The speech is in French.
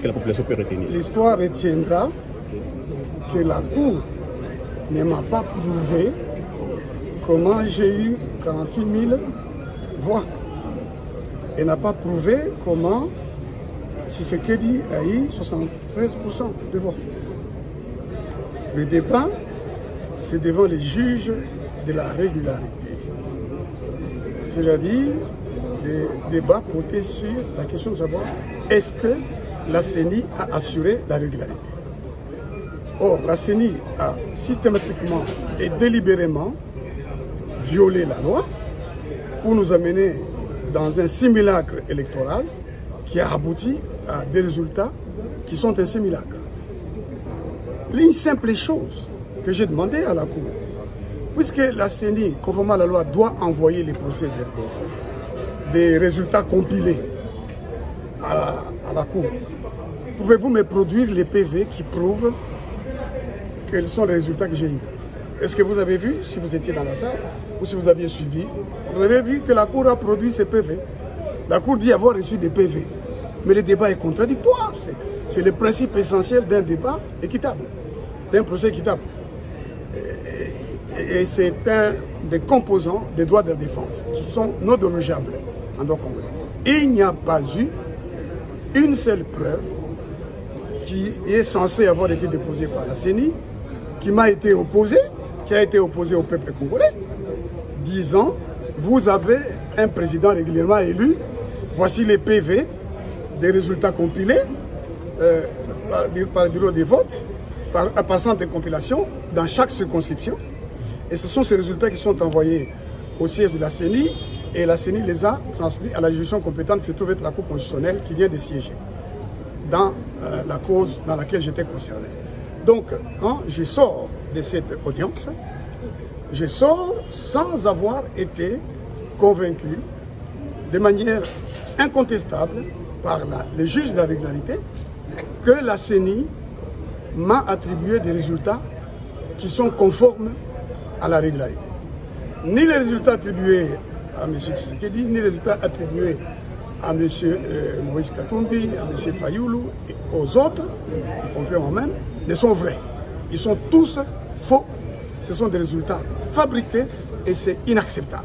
Que la population peut retenir. L'histoire retiendra que la Cour ne m'a pas prouvé comment j'ai eu 48 000 voix. Elle n'a pas prouvé comment Tshisekedi a eu 73% de voix. Le débat, c'est devant les juges de la régularité. C'est-à-dire, le débat portait sur la question de savoir est-ce que la CENI a assuré la régularité. Or, la CENI a systématiquement et délibérément violé la loi pour nous amener dans un simulacre électoral qui a abouti à des résultats qui sont un simulacre. Une simple chose que j'ai demandé à la Cour, puisque la CENI, conformément à la loi, doit envoyer les procès-verbaux des résultats compilés à la Cour. Pouvez-vous me produire les PV qui prouvent quels sont les résultats que j'ai eus? Est-ce que vous avez vu, si vous étiez dans la salle, ou si vous aviez suivi, vous avez vu que la Cour a produit ces PV. La Cour dit avoir reçu des PV. Mais le débat est contradictoire. C'est le principe essentiel d'un débat équitable, d'un procès équitable. Et c'est un des composants des droits de la défense qui sont non dérogeables en droit congolais. Il n'y a pas eu une seule preuve qui est censée avoir été déposée par la CENI, qui m'a été opposée, qui a été opposée au peuple congolais, disant vous avez un président régulièrement élu, voici les PV des résultats compilés par le bureau des votes, par centre de compilation dans chaque circonscription. Et ce sont ces résultats qui sont envoyés au siège de la CENI et la CENI les a transmis à la juridiction compétente qui se trouve être la Cour constitutionnelle qui vient de siéger dans la cause dans laquelle j'étais concerné. Donc, quand je sors de cette audience, je sors sans avoir été convaincu de manière incontestable par les juges de la régularité que la CENI m'a attribué des résultats qui sont conformes à la régularité. Ni les résultats attribués à M. Tshisekedi, ni les résultats attribués à M. Moïse Katumbi, à M. Fayoulou et aux autres, y compris moi-même, ne sont vrais. Ils sont tous faux. Ce sont des résultats fabriqués et c'est inacceptable.